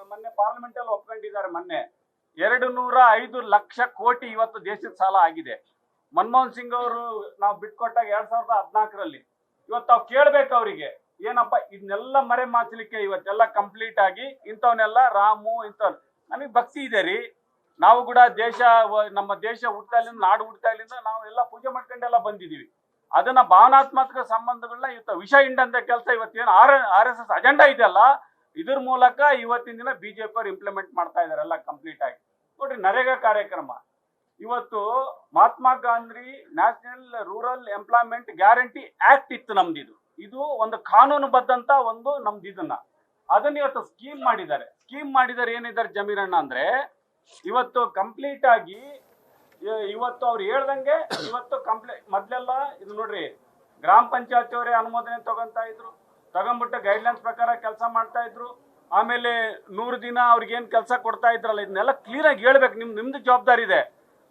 ಮೊನ್ನೆ ಪಾರ್ಲಿಮೆಂಟ್ ಅಲ್ಲಿ ಒಪ್ಕೊಂಡಿದ್ದಾರೆ. ಮೊನ್ನೆ 205 ಲಕ್ಷ ಕೋಟಿ ಇವತ್ತು ದೇಶದ ಸಾಲ ಆಗಿದೆ. ಮನಮೋಹನ್ ಸಿಂಗ್ ಅವರು ನಾವು ಬಿಟ್ಕೊಟ್ಟಾಗ 2014ರಲ್ಲಿ ಇವತ್ತು ನಾವು ಕೇಳ್ಬೇಕು ಅವರಿಗೆ, ಏನಪ್ಪ ಇದನ್ನೆಲ್ಲ ಮರೆ ಮಾಚಲಿಕ್ಕೆ ಇವತ್ತೆಲ್ಲ ಕಂಪ್ಲೀಟ್ ಆಗಿ ಇಂಥವನ್ನೆಲ್ಲ ರಾಮು ಇಂಥವ್ ನಮಗೆ ಭಕ್ತಿ ಇದೆ ರೀ. ನಾವು ಕೂಡ ನಮ್ಮ ದೇಶ ಹುಟ್ಟಾಗ್ಲಿಂದ, ನಾಡು ಹುಟ್ಟಾಗ್ಲಿಂದ ನಾವು ಎಲ್ಲ ಪೂಜೆ ಮಾಡ್ಕೊಂಡೆಲ್ಲ ಬಂದಿದೀವಿ. ಅದನ್ನ ಭಾವನಾತ್ಮಕ ಸಂಬಂಧಗಳನ್ನ ಇವತ್ತು ವಿಷ ಹಿಂಡಂತ ಕೆಲಸ ಇವತ್ತೇನು RSS ಅಜೆಂಡಾ ಇದೆಯಲ್ಲ, ಇದ್ರ ಮೂಲಕ ಇವತ್ತಿನ ದಿನ ಬಿಜೆಪಿ ಅವರು ಇಂಪ್ಲಿಮೆಂಟ್ ಮಾಡ್ತಾ ಇದಾರೆ ಎಲ್ಲ ಕಂಪ್ಲೀಟ್ ಆಗಿ. ನೋಡ್ರಿ, ನರೇಗಾ ಕಾರ್ಯಕ್ರಮ ಇವತ್ತು Mahatma Gandhi national rural employment guarantee act ಇತ್ತು ನಮ್ದಿದು. ಇದು ಒಂದು ಕಾನೂನುಬದ್ಧಂತ ಒಂದು ನಮ್ದು ಇದನ್ನ ಅದನ್ನ ಇವತ್ತು ಸ್ಕೀಮ್ ಮಾಡಿದ್ದಾರೆ. ಏನಿದ್ದಾರೆ ಜಮೀರಣ್ಣ ಅಂದ್ರೆ ಇವತ್ತು ಕಂಪ್ಲೀಟ್ ಆಗಿ ಇವತ್ತು ಅವ್ರು ಹೇಳ್ದಂಗೆ ಇವತ್ತು ಮೊದ್ಲೆಲ್ಲ ಇದು ನೋಡ್ರಿ, ಗ್ರಾಮ ಪಂಚಾಯತಿ ಅವರೇ ಅನುಮೋದನೆ ತಗೊಂಡ್ಬಿಟ್ಟು ಗೈಡ್ಲೈನ್ಸ್ ಪ್ರಕಾರ ಕೆಲಸ ಮಾಡ್ತಾ ಇದ್ರು. ಆಮೇಲೆ 100 ದಿನ ಅವ್ರಿಗೇನು ಕೆಲಸ ಕೊಡ್ತಾ ಇದ್ರಲ್ಲ, ಇದನ್ನೆಲ್ಲ ಕ್ಲಿಯರ್ ಆಗಿ ಹೇಳ್ಬೇಕು. ನಿಮ್ದು ಜವಾಬ್ದಾರಿ ಇದೆ.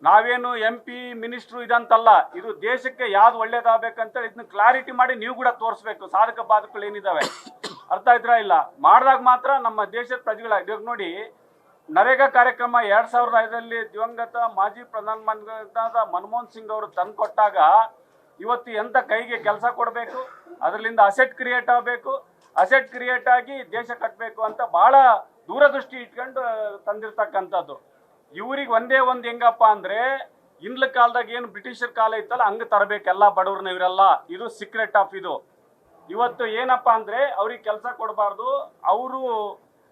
ನಾವೇನು MP ಮಿನಿಸ್ಟ್ರು ಇದಂತಲ್ಲ, ಇದು ದೇಶಕ್ಕೆ ಯಾವ್ದು ಒಳ್ಳೇದಾಗಬೇಕಂತ ಇದನ್ನ ಕ್ಲಾರಿಟಿ ಮಾಡಿ ನೀವು ಕೂಡ ತೋರಿಸ್ಬೇಕು. ಸಾಧಕ ಬಾಧಕಗಳು ಏನಿದಾವೆ ಅರ್ಥ ಆಯ್ತಾ ಇಲ್ಲ, ಮಾಡಿದಾಗ ಮಾತ್ರ ನಮ್ಮ ದೇಶದ ಪ್ರಜೆಗಳ. ಇವಾಗ ನೋಡಿ, ನರೇಗಾ ಕಾರ್ಯಕ್ರಮ 2005ರಲ್ಲಿ ದಿವಂಗತ ಮಾಜಿ ಪ್ರಧಾನಮಂತ್ರಿಯಾದ ಮನಮೋಹನ್ ಸಿಂಗ್ ಅವರು ತಂದು ಕೊಟ್ಟಾಗ ಇವತ್ತು ಎಂತ ಕೈಗೆ ಕೆಲಸ ಕೊಡಬೇಕು, ಅದರಿಂದ ಅಸೆಟ್ ಕ್ರಿಯೇಟ್ ಆಗಬೇಕು, ಅಸೆಟ್ ಕ್ರಿಯೇಟ್ ಆಗಿ ದೇಶ ಕಟ್ಟಬೇಕು ಅಂತ ಬಹಳ ದೂರದೃಷ್ಟಿ ಇಟ್ಕೊಂಡು ತಂದಿರ್ತಕ್ಕಂಥದ್ದು. ಇವ್ರಿಗೆ ಒಂದೇ ಒಂದು ಹೆಂಗಪ್ಪ ಅಂದ್ರೆ, ಹಿಂದ್ಲ ಕಾಲದಾಗ ಏನು ಬ್ರಿಟಿಷರ್ ಕಾಲ ಇತ್ತಲ್ಲ ಹಂಗೆ ತರಬೇಕೆಲ್ಲ ಬಡವ್ರನ್ನ ಇವರೆಲ್ಲ. ಇದು ಸೀಕ್ರೆಟ್ ಆಫ್ ಇದು. ಇವತ್ತು ಏನಪ್ಪ ಅಂದ್ರೆ ಅವ್ರಿಗೆ ಕೆಲಸ ಕೊಡಬಾರ್ದು, ಅವರು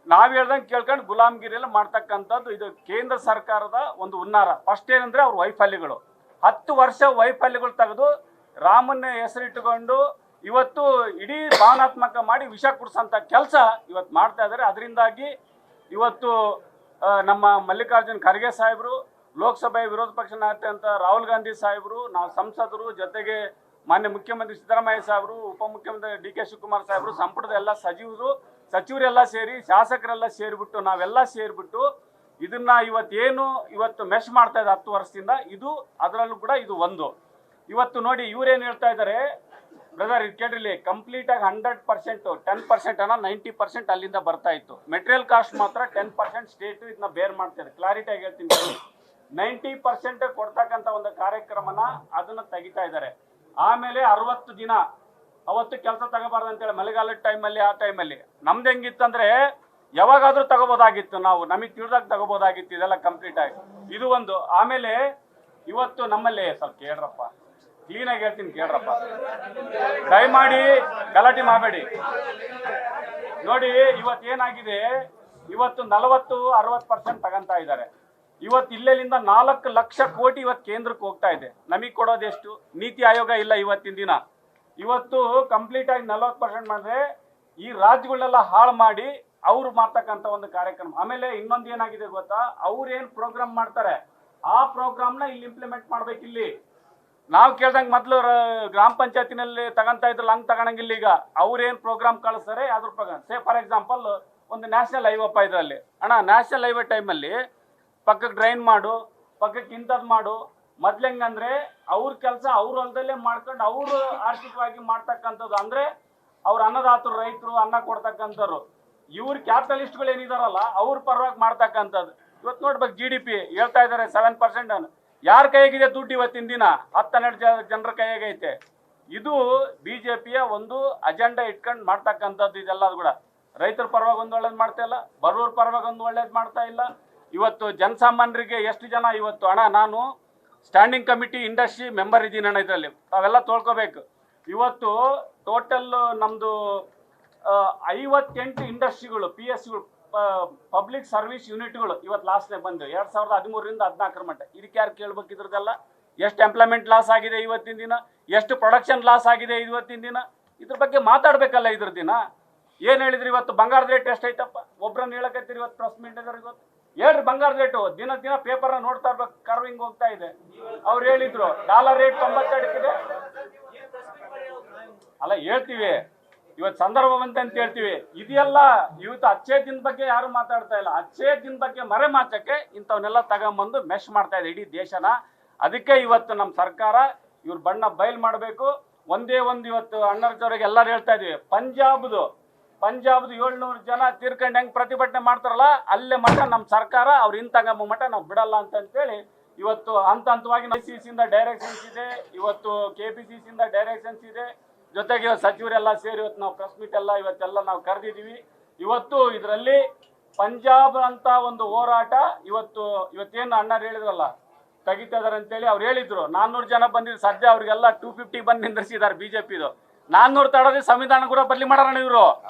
ನಾವ್ ಹೇಳ್ದಂಗೆ ಕೇಳ್ಕೊಂಡು ಗುಲಾಮ್ಗಿರಿ ಎಲ್ಲ ಮಾಡ್ತಕ್ಕಂಥದ್ದು. ಇದು ಕೇಂದ್ರ ಸರ್ಕಾರದ ಒಂದು ಹುನ್ನಾರ. ಫಸ್ಟ್ ಏನಂದ್ರೆ ಅವ್ರ ವೈಫಲ್ಯಗಳು, 10 ವರ್ಷ ವೈಫಲ್ಯಗಳು ತೆಗೆದು ರಾಮನ್ನ ಹೆಸರಿಟ್ಟುಕೊಂಡು ಇವತ್ತು ಇಡೀ ಭಾವನಾತ್ಮಕ ಮಾಡಿ ವಿಷ ಕುಡಿಸಂತ ಕೆಲಸ ಇವತ್ತು ಮಾಡ್ತಾ ಇದ್ದಾರೆ. ಅದರಿಂದಾಗಿ ಇವತ್ತು ನಮ್ಮ ಮಲ್ಲಿಕಾರ್ಜುನ್ ಖರ್ಗೆ ಸಾಹೇಬರು, ಲೋಕಸಭೆ ವಿರೋಧ ಪಕ್ಷ ನಾಯಕ ಅಂತ ರಾಹುಲ್ ಗಾಂಧಿ ಸಾಹೇಬರು, ನಾವು ಸಂಸದರು, ಜೊತೆಗೆ ಮಾನ್ಯ ಮುಖ್ಯಮಂತ್ರಿ ಸಿದ್ದರಾಮಯ್ಯ ಸಾಹೇಬರು, ಉಪಮುಖ್ಯಮಂತ್ರಿ DK ಶಿವಕುಮಾರ್ ಸಾಹೇಬರು, ಸಂಪುಟದ ಎಲ್ಲ ಸಚಿವರೆಲ್ಲ ಸೇರಿ, ಶಾಸಕರೆಲ್ಲ ಸೇರಿಬಿಟ್ಟು ನಾವೆಲ್ಲ ಸೇರಿಬಿಟ್ಟು ಇದನ್ನ ಇವತ್ತು ಮೆಶ್ ಮಾಡ್ತಾ ಇದ್ದಾರೆ 10 ವರ್ಷದಿಂದ. ಇದು ಅದರಲ್ಲೂ ಕೂಡ ಇದು ಒಂದು. ಇವತ್ತು ನೋಡಿ ಇವ್ರೇನು ಹೇಳ್ತಾ ಇದ್ದಾರೆ ಬ್ರದರ್, ಇದು ಕೇಳಿರಲಿ, ಕಂಪ್ಲೀಟ್ ಆಗಿ 100%, 10% ಅನ್ನ 90% ಅಲ್ಲಿಂದ ಬರ್ತಾ ಇತ್ತು. ಮೆಟೀರಿಯಲ್ ಕಾಸ್ಟ್ ಮಾತ್ರ 10% ಸ್ಟೇಟ್ ಇದನ್ನ ಬೇರ್ ಮಾಡ್ತಾರೆ. ಕ್ಲಾರಿಟಿ ಆಗಿ ಹೇಳ್ತೀನಿ, 90% ಕೊಡ್ತಕ್ಕಂಥ ಒಂದು ಕಾರ್ಯಕ್ರಮನ ಅದನ್ನ ತೆಗಿತಾ ಇದ್ದಾರೆ. ಆಮೇಲೆ 60 ದಿನ ಅವತ್ತು ಕೆಲಸ ತಗೋಬಾರ್ದು ಅಂತೇಳಿ ಮಳೆಗಾಲದ ಟೈಮಲ್ಲಿ, ಆ ಟೈಮಲ್ಲಿ ನಮ್ದು ಹೆಂಗಿತ್ತಂದ್ರೆ ಯಾವಾಗಾದ್ರೂ ತಗೋಬೋದಾಗಿತ್ತು, ನಾವು ನಮಗೆ ತಿಳಿದಾಗ ತಗೋಬೋದಾಗಿತ್ತು. ಇದೆಲ್ಲ ಕಂಪ್ಲೀಟ್ ಆಗಿ ಇದು ಒಂದು. ಆಮೇಲೆ ಇವತ್ತು ನಮ್ಮಲ್ಲಿ ಸ್ವಲ್ಪ ಕೇಳ್ರಪ್ಪ, ಕ್ಲೀನಾಗಿ ಹೇಳ್ತೀನಿ ಕೇಳ್ರಪ್ಪ, ದಯಮಾಡಿ ಗಲಾಟೆ ಮಾಡಬೇಡಿ. ನೋಡಿ ಇವತ್ತೇನಾಗಿದೆ, ಇವತ್ತು 40-60% ತಗೊಂತಾ ಇದ್ದಾರೆ. ಇವತ್ತು ಇಲ್ಲಿಂದ 4 ಲಕ್ಷ ಕೋಟಿ ಇವತ್ತು ಕೇಂದ್ರಕ್ಕೆ ಹೋಗ್ತಾ ಇದೆ. ನಮಗೆ ಕೊಡೋದೆಷ್ಟು? ನೀತಿ ಆಯೋಗ ಇಲ್ಲ ಇವತ್ತಿನ ದಿನ. ಇವತ್ತು ಕಂಪ್ಲೀಟ್ ಆಗಿ 40% ಮಾಡಿದ್ರೆ ಈ ರಾಜ್ಯಗಳನ್ನೆಲ್ಲ ಹಾಳು ಮಾಡಿ ಅವ್ರು ಮಾಡ್ತಕ್ಕಂಥ ಒಂದು ಕಾರ್ಯಕ್ರಮ. ಆಮೇಲೆ ಇನ್ನೊಂದು ಏನಾಗಿದೆ ಗೊತ್ತಾ, ಅವ್ರೇನು ಪ್ರೋಗ್ರಾಮ್ ಮಾಡ್ತಾರೆ ಆ ಪ್ರೋಗ್ರಾಮ್ನ ಇಲ್ಲಿ ಇಂಪ್ಲಿಮೆಂಟ್ ಮಾಡ್ಬೇಕು. ಇಲ್ಲಿ ನಾವು ಕೇಳ್ದಂಗೆ ಮೊದಲು ಗ್ರಾಮ ಪಂಚಾಯತಿನಲ್ಲಿ ತಗೊಂತಾ ಇದ್ರಲ್ಲ, ಹಂಗೆ ತಗೊಳಂಗಿಲ್ಲ. ಈಗ ಅವ್ರೇನು ಪ್ರೋಗ್ರಾಮ್ ಕಳಿಸ್ತಾರೆ ಅದ್ರ ಪ್ರೋಗ್ರಾಮ್. ಫಾರ್ ಎಕ್ಸಾಂಪಲ್ ಒಂದು ನ್ಯಾಷನಲ್ ಹೈವಪ್ಪ, ಇದರಲ್ಲಿ ಅಣ್ಣ ನ್ಯಾಷನಲ್ ಹೈವೇ ಟೈಮಲ್ಲಿ ಪಕ್ಕಕ್ಕೆ ಡ್ರೈನ್ ಮಾಡು, ಪಕ್ಕಕ್ಕೆ ಇಂಥದ್ದು ಮಾಡು. ಮೊದ್ಲು ಹೆಂಗಂದ್ರೆ ಅವ್ರ ಕೆಲಸ ಅವ್ರ ಹೊಲದಲ್ಲೇ ಮಾಡ್ಕೊಂಡು ಅವರು ಆರ್ಥಿಕವಾಗಿ ಮಾಡ್ತಕ್ಕಂಥದ್ದು. ಅಂದ್ರೆ ಅವ್ರ ಅನ್ನದಾತರು, ರೈತರು, ಅನ್ನ ಕೊಡ್ತಕ್ಕಂಥವ್ರು. ಇವ್ರ ಕ್ಯಾಪಿಟಲಿಸ್ಟ್ಗಳು ಏನಿದಾರಲ್ಲ ಅವ್ರ ಪರವಾಗಿ ಮಾಡ್ತಕ್ಕಂಥದ್ದು. ಇವತ್ತು ನೋಡ್ಬೇಕು, GDP ಹೇಳ್ತಾ ಇದ್ದಾರೆ 7%. ಯಾರ ಕೈಯಾಗಿದೆ ದುಡ್ಡು ಇವತ್ತಿನ ದಿನ? 10-12 ಜನರ ಕೈಯಾಗೈತೆ. ಇದು ಬಿಜೆಪಿಯ ಒಂದು ಅಜೆಂಡಾ ಇಟ್ಕೊಂಡು ಮಾಡ್ತಕ್ಕಂಥದ್ದು. ಇದೆಲ್ಲ ಕೂಡ ರೈತರ ಪರವಾಗಿ ಒಂದು ಒಳ್ಳೇದು ಮಾಡ್ತಾ ಇಲ್ಲ, ಬಡವ್ರ ಪರವಾಗಿ ಒಂದು ಒಳ್ಳೇದು ಮಾಡ್ತಾ ಇಲ್ಲ. ಇವತ್ತು ಜನಸಾಮಾನ್ಯರಿಗೆ ಎಷ್ಟು ಜನ ಇವತ್ತು ಅಣ್ಣ, ನಾನು ಸ್ಟ್ಯಾಂಡಿಂಗ್ ಕಮಿಟಿ ಇಂಡಸ್ಟ್ರಿ ಮೆಂಬರ್ ಇದ್ದೀನಿ ಅಣ್ಣ, ಇದರಲ್ಲಿ ತಾವೆಲ್ಲ ತೊಳ್ಕೊಬೇಕು. ಇವತ್ತು ಟೋಟಲ್ ನಮ್ಮದು 58 ಇಂಡಸ್ಟ್ರಿಗಳು, PSUಗಳು, ಪಬ್ಲಿಕ್ ಸರ್ವಿಸ್ ಯೂನಿಟ್ಗಳು ಇವತ್ತು ಲಾಸ್ಟ್ನೇ ಬಂದು 2013ರಿಂದ 14 ಮಟ್ಟ. ಇದಕ್ಕೆ ಯಾರು ಕೇಳ್ಬೇಕು? ಇದ್ರದ್ದೆಲ್ಲ ಎಷ್ಟು ಎಂಪ್ಲಾಯ್ಮೆಂಟ್ ಲಾಸ್ ಆಗಿದೆ ಇವತ್ತಿನ ದಿನ, ಎಷ್ಟು ಪ್ರೊಡಕ್ಷನ್ ಲಾಸ್ ಆಗಿದೆ ಇವತ್ತಿನ ದಿನ, ಇದ್ರ ಬಗ್ಗೆ ಮಾತಾಡ್ಬೇಕಲ್ಲ. ಇದ್ರ ದಿನ ಏನು ಹೇಳಿದ್ರಿ? ಇವತ್ತು ಬಂಗಾರದ ರೇಟ್ ಎಷ್ಟೈತಪ್ಪ? ಒಬ್ರನ್ನ ಹೇಳಕತ್ತೀರಿ ಇವತ್ತು ಪ್ರೆಸ್ ಮೀಟ್ ಇವತ್ತು ಹೇಳ್ರಿ ಬಂಗಾರದ ರೇಟು. ದಿನ ಪೇಪರ್ ನೋಡ್ತಾ ಇರ್ಬೇಕು, ಕರ್ವಿಂಗ್ ಹೋಗ್ತಾ ಇದೆ. ಅವ್ರು ಹೇಳಿದ್ರು ಡಾಲರ್ ರೇಟ್ 92 ಇದೆ. ಅಲ್ಲ ಹೇಳ್ತೀವಿ, ಇವತ್ತು ಸಂದರ್ಭ ಬಂತ ಹೇಳ್ತೀವಿ. ಇದೆಲ್ಲ ಇವತ್ತು ಅಚ್ಚೇ ದಿನ ಬಗ್ಗೆ ಯಾರು ಮಾತಾಡ್ತಾ ಇಲ್ಲ. ಅಚ್ಚೇ ದಿನ ಬಗ್ಗೆ ಮರೆ ಮಾಚಕ್ಕೆ ಇಂಥವನ್ನೆಲ್ಲ ತಗೊಂಬಂದು ಮೆಶ್ ಮಾಡ್ತಾ ಇದೆ ಇಡೀ ದೇಶನ. ಅದಕ್ಕೆ ಇವತ್ತು ನಮ್ಮ ಸರ್ಕಾರ ಇವ್ರ ಬಣ್ಣ ಬಯಲು ಮಾಡಬೇಕು. ಒಂದೇ ಒಂದು ಇವತ್ತು ಅಣ್ಣರವರಿಗೆ ಎಲ್ಲರೂ ಹೇಳ್ತಾ ಇದೀವಿ, ಪಂಜಾಬ್ದು ಪಂಜಾಬ್ದು 700 ಜನ ತೀರ್ಕೊಂಡು ಹೆಂಗ್ ಪ್ರತಿಭಟನೆ ಮಾಡ್ತಾರಲ್ಲ ಅಲ್ಲೇ ಮಠ ನಮ್ಮ ಸರ್ಕಾರ ಅವ್ರು ಇಂತಂಗಮ್ಮ ಮಠ ನಾವು ಬಿಡಲ್ಲ ಅಂತೇಳಿ ಇವತ್ತು ಹಂತವಾಗಿ ICC ಡೈರೆಕ್ಷನ್ಸ್ ಇದೆ, ಇವತ್ತು KPCC ಡೈರೆಕ್ಷನ್ಸ್ ಇದೆ, ಜೊತೆಗೆ ಸಚಿವರೆಲ್ಲ ಸೇರಿ ಇವತ್ತು ನಾವು ಪ್ರೆಸ್ ಮೀಟ್ ಎಲ್ಲ ಇವತ್ತೆಲ್ಲ ನಾವು ಕರೆದಿದ್ದೀವಿ. ಇವತ್ತು ಇದರಲ್ಲಿ ಪಂಜಾಬ್ ಅಂತ ಒಂದು ಹೋರಾಟ ಇವತ್ತೇನು ಅಣ್ಣರು ಹೇಳಿದ್ರಲ್ಲ ತೆಗಿತಾ ಇದಾರೆ ಅಂತೇಳಿ ಅವ್ರು ಹೇಳಿದ್ರು. 400 ಜನ ಬಂದಿದ್ರು, ಸದ್ಯ ಅವ್ರಿಗೆಲ್ಲ 250 ಬಂದು ನಿಂದ್ರಿಸಿದ್ದಾರೆ BJPದು. 400 ತಡೋದಿ ಸಂವಿಧಾನ ಕೂಡ ಬದಲಿ ಮಾಡೋಣ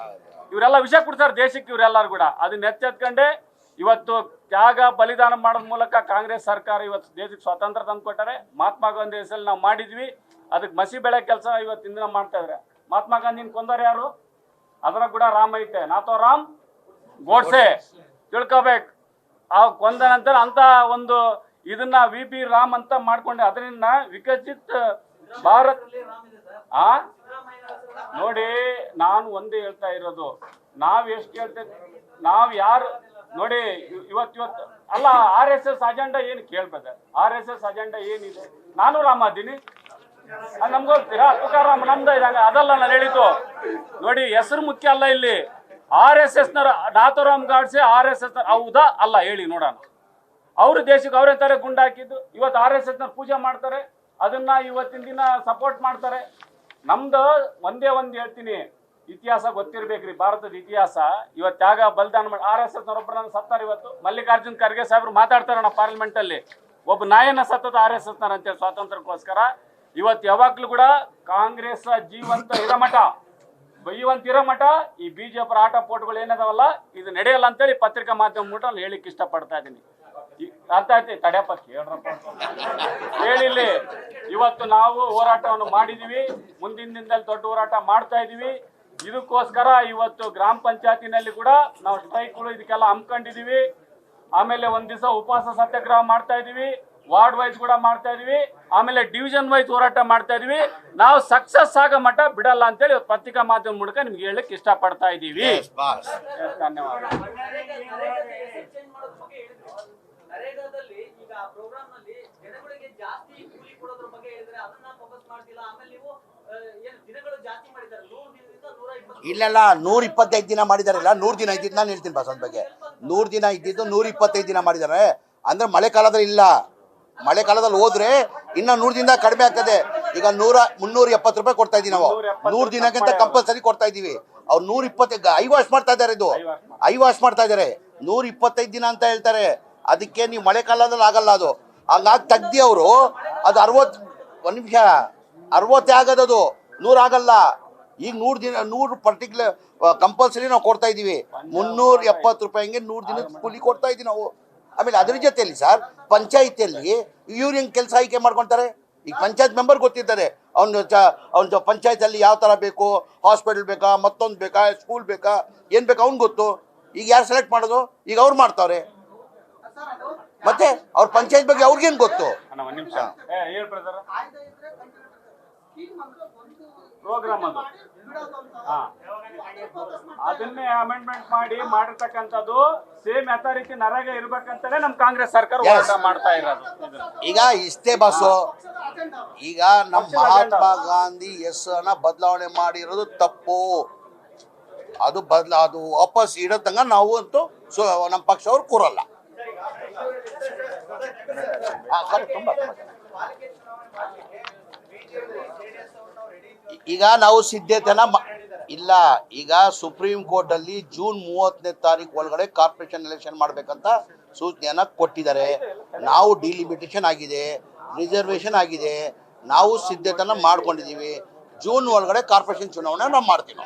ಇವರೆಲ್ಲ ವಿಷಯ ಕೊಡ್ತಾರೆ ದೇಶಕ್ಕೆ ಇವರೆಲ್ಲರೂ ಕೂಡ. ಅದನ್ನ ಎಚ್ಚೆತ್ಕೊಂಡೆ ಇವತ್ತು ತ್ಯಾಗ ಬಲಿದಾನ ಮಾಡೋದ್ ಮೂಲಕ ಕಾಂಗ್ರೆಸ್ ಸರ್ಕಾರ ಇವತ್ತು ದೇಶಕ್ಕೆ ಸ್ವಾತಂತ್ರ್ಯ ತಂದು ಕೊಟ್ಟಾರೆ. ಮಹಾತ್ಮ ಗಾಂಧಿ ಹೆಸರಲ್ಲಿ ನಾವು ಮಾಡಿದ್ವಿ, ಅದಕ್ಕೆ ಮಸಿ ಬೆಳೆ ಕೆಲಸ ಇವತ್ತಿನ ದಿನ ಮಾಡ್ತಾ ಇದ್ರೆ. ಮಹಾತ್ಮ ಗಾಂಧಿನ ಕೊಂದವ್ರು ಯಾರು? ಅದರ ಕೂಡ ರಾಮ್ ಐತೆ, ನಾಥೋರಾಮ್ ಗೋಡ್ಸೆ ತಿಳ್ಕೊಬೇಕು. ಆ ಕೊಂದ ನಂತರ ಅಂತ ಒಂದು ಇದನ್ನ VP ರಾಮ್ ಅಂತ ಮಾಡ್ಕೊಂಡೆ. ಅದರಿಂದ ವಿಕಸಿತ ಭಾರತ್ ನೋಡಿ, ನಾನು ಒಂದೇ ಹೇಳ್ತಾ ಇರೋದು, ನಾವ್ ಎಷ್ಟು ಹೇಳ್ತೇವೆ, ನಾವ್ ಯಾರು ನೋಡಿ ಇವತ್ತು ಅಲ್ಲ RSS ಅಜೆಂಡಾ ಏನು ಕೇಳ್ಬೇಕು, RSS ಅಜೆಂಡಾ ಏನಿದೆ? ನಾನು ರಾಮ ಅದ್ದೀನಿ, ನಮ್ಗೆ ಹೋಗ್ತೀರಾ? ತುಕಾರಾಮ್ ನಮ್ದು ಇದಂಗ ಅದಲ್ಲ ನಾನು ಹೇಳಿದ್ದು. ನೋಡಿ, ಹೆಸರು ಮುಖ್ಯ ಅಲ್ಲ ಇಲ್ಲಿ. RSS ನಾಥೋರಾಮ್ ಗಾಡ್ಸೆ RSS ಹೌದಾ ಅಲ್ಲ ಹೇಳಿ ನೋಡೋಣ. ಅವರು ದೇಶಕ್ಕೆ ಅವ್ರಂತಾರೆ ಗುಂಡು ಹಾಕಿದ್ದು. ಇವತ್ತು RSS ಪೂಜೆ ಮಾಡ್ತಾರೆ, ಅದನ್ನ ಇವತ್ತಿನ ದಿನ ಸಪೋರ್ಟ್ ಮಾಡ್ತಾರೆ. ನಮ್ದು ಒಂದೇ ಒಂದು ಹೇಳ್ತೀನಿ, ಇತಿಹಾಸ ಗೊತ್ತಿರ್ಬೇಕ್ರಿ, ಭಾರತದ ಇತಿಹಾಸ. ಇವತ್ತು ತ್ಯಾಗ ಬಲಿದಾನ ಮಾಡಿ RSS ನವರೊಬ್ಬರನ್ನ ಸತ್ತಾರೆ. ಇವತ್ತು ಮಲ್ಲಿಕಾರ್ಜುನ್ ಖರ್ಗೆ ಸಾಹೇಬ್ರು ಮಾತಾಡ್ತಾರಣ್ಣ ಪಾರ್ಲಿಮೆಂಟ್ ಅಲ್ಲಿ, ಒಬ್ಬ ನಾಯನ ಸತ್ತದ RSS ಅಂತೇಳಿ ಸ್ವಾತಂತ್ರ್ಯಕ್ಕೋಸ್ಕರ. ಇವತ್ತು ಯಾವಾಗ್ಲೂ ಕೂಡ ಕಾಂಗ್ರೆಸ್ ಜೀವಂತ ಇರಮಠ ಈ BJP ಆಟ ಪೋಟ್ಗಳು ಏನದಾವಲ್ಲ ಇದು ನಡೆಯಲ್ಲ ಅಂತೇಳಿ ಪತ್ರಿಕಾ ಮಾಧ್ಯಮ ಮೂಲಕ ಹೇಳಿಕ್ ಇಷ್ಟಪಡ್ತಾ ಇದೀನಿ. ಅರ್ಥ ಆಯ್ತು? ತಡ್ಯಪ್ಪ ಕೇಳ್ರಪ್ಪ ಹೇಳಿಲ್ಲಿ. ಇವತ್ತು ನಾವು ಹೋರಾಟವನ್ನು ಮಾಡಿದೀವಿ, ಮುಂದಿನ ದಿನದಲ್ಲಿ ದೊಡ್ಡ ಹೋರಾಟ ಮಾಡ್ತಾ ಇದೀವಿ. ಇದಕ್ಕೋಸ್ಕರ ಇವತ್ತು ಗ್ರಾಮ ಪಂಚಾಯತಿನಲ್ಲಿ ಕೂಡ ನಾವು ಸ್ಟ್ರೈಕ್ಗಳು ಇದಕ್ಕೆಲ್ಲ ಹಮ್ಮಿಕೊಂಡಿದೀವಿ. ಆಮೇಲೆ ಒಂದ್ ದಿವಸ ಉಪವಾಸ ಸತ್ಯಾಗ್ರಹ ಮಾಡ್ತಾ ಇದೀವಿ, ವಾರ್ಡ್ ವೈಸ್ ಕೂಡ ಮಾಡ್ತಾ ಇದೀವಿ, ಆಮೇಲೆ ಡಿವಿಷನ್ ವೈಸ್ ಹೋರಾಟ ಮಾಡ್ತಾ ಇದೀವಿ. ನಾವು ಸಕ್ಸಸ್ ಆಗೋ ಮಟ್ಟ ಬಿಡಲ್ಲ ಅಂತೇಳಿ ಪತ್ರಿಕಾ ಮಾಧ್ಯಮ ಮೂಲಕ ನಿಮ್ಗೆ ಹೇಳಕ್ ಇಷ್ಟಪಡ್ತಾ ಇದೀವಿ. ಧನ್ಯವಾದ. ಇಲ್ಲೆಲ್ಲ 125 ದಿನ ಮಾಡಿದಾರಲ್ಲ, 100 ದಿನ ಇದ್ದಿದ್ದು ನಾನು ಹೇಳ್ತೀನಿ ಬಸ್ ಅದ್ರ ಬಗ್ಗೆ. 100 ದಿನ ಇದ್ದಿದ್ದು 125 ದಿನ ಮಾಡಿದ್ದಾರೆ ಅಂದ್ರೆ ಮಳೆಗಾಲದಲ್ಲಿ ಇಲ್ಲ. ಮಳೆಗಾಲದಲ್ಲಿ ಹೋದ್ರೆ ಇನ್ನ 100 ದಿನದ ಕಡಿಮೆ ಆಗ್ತದೆ. ಈಗ 370 ರೂಪಾಯಿ ಕೊಡ್ತಾ ಇದೀವಿ ನಾವು, 100 ದಿನಕ್ಕಿಂತ ಕಂಪಲ್ಸರಿ ಕೊಡ್ತಾ ಇದೀವಿ. ಅವ್ರು 120 ಐವಾಶ್ ಮಾಡ್ತಾ ಇದಾರೆ, ಇದು ಐವಾಶ್ ಮಾಡ್ತಾ ಇದಾರೆ. 125 ದಿನ ಅಂತ ಹೇಳ್ತಾರೆ, ಅದಕ್ಕೆ ನೀವು ಮಳೆಗಾಲದಲ್ಲಿ ಆಗಲ್ಲ. ಅದು ಹಂಗಾಗಿ ತೆಗ್ದಿ ಅವರು ಅದು 60 ನಿಮಿಷ 60 ಆಗೋದದು, 100 ಆಗಲ್ಲ. ಈಗ 100 ದಿನ 100 ಪರ್ಟಿಕ್ಯುಲರ್ ಕಂಪಲ್ಸರಿ ನಾವು ಕೊಡ್ತಾ ಇದೀವಿ. 370 ರೂಪಾಯಿಗೆ 100 ದಿನದ ಕೂಲಿ ಕೊಡ್ತಾ ಇದೀವಿ ನಾವು. ಆಮೇಲೆ ಅದ್ರ ಜೊತೆಯಲ್ಲಿ ಸರ್ ಪಂಚಾಯತಿಯಲ್ಲಿ ಇವ್ರು ಹೆಂಗೆ ಕೆಲಸ ಆಯ್ಕೆ ಮಾಡ್ಕೊಳ್ತಾರೆ? ಈಗ ಪಂಚಾಯತ್ ಮೆಂಬರ್ ಗೊತ್ತಿರ್ತಾರೆ, ಅವ್ನು ಪಂಚಾಯತಲ್ಲಿ ಯಾವ ಥರ ಬೇಕು, ಹಾಸ್ಪಿಟಲ್ ಬೇಕಾ, ಮತ್ತೊಂದು ಬೇಕಾ, ಸ್ಕೂಲ್ ಬೇಕಾ, ಏನು ಬೇಕಾ ಅವ್ನು ಗೊತ್ತು. ಈಗ ಯಾರು ಸೆಲೆಕ್ಟ್ ಮಾಡೋದು? ಈಗ ಅವ್ರು ಮಾಡ್ತಾವ್ರೆ. ಮತ್ತೆ ಅವ್ರ ಪಂಚಾಯತ್ ಬಗ್ಗೆ ಅವ್ರಿಗೇನು ಗೊತ್ತು? ಪ್ರೋಗ್ರಾಮ್ ಅದನ್ನೇ ಅಮೆಂಡ್ಮೆಂಟ್ ಮಾಡಿರ್ತಕ್ಕಂಥದ್ದು ಸೇಮ್ ಅಥಾರಿಟಿ ನರೇಗಾ ಇರ್ಬೇಕಂತಾನೆ ನಮ್ ಕಾಂಗ್ರೆಸ್ ಸರ್ಕಾರ ಹೋರಾಟ ಮಾಡ್ತಾ ಇರೋದು. ಈಗ ಇಷ್ಟೇ ಬಸ್ಸು. ಈಗ ನಮ್ಮ ಮಹಾತ್ಮ ಗಾಂಧಿ ಹೆಸರನ್ನ ಬದಲಾವಣೆ ಮಾಡಿರೋದು ತಪ್ಪು. ಅದು ವಾಪಸ್ ಇಡತಂಗ ನಾವು ಅಂತೂ ನಮ್ಮ ಪಕ್ಷವರು ಕೂರಲ್ಲ. ಈಗ ನಾವು ಸಿದ್ಧತೆನ ಇಲ್ಲ. ಈಗ ಸುಪ್ರೀಂ ಕೋರ್ಟ್ ಅಲ್ಲಿ ಜೂನ್ 30ನೇ ತಾರೀಕು ಒಳಗಡೆ ಕಾರ್ಪೊರೇಷನ್ ಎಲೆಕ್ಷನ್ ಮಾಡ್ಬೇಕಂತ ಸೂಚನೆಯನ್ನ ಕೊಟ್ಟಿದ್ದಾರೆ. ನಾವು ಡಿಲಿಮಿಟೇಷನ್ ಆಗಿದೆ, ರಿಸರ್ವೇಶನ್ ಆಗಿದೆ, ನಾವು ಸಿದ್ಧತೆನ ಮಾಡ್ಕೊಂಡಿದೀವಿ. ಜೂನ್ ಒಳಗಡೆ ಕಾರ್ಪೊರೇಷನ್ ಚುನಾವಣೆ ನಾವು ಮಾಡ್ತೀವಿ.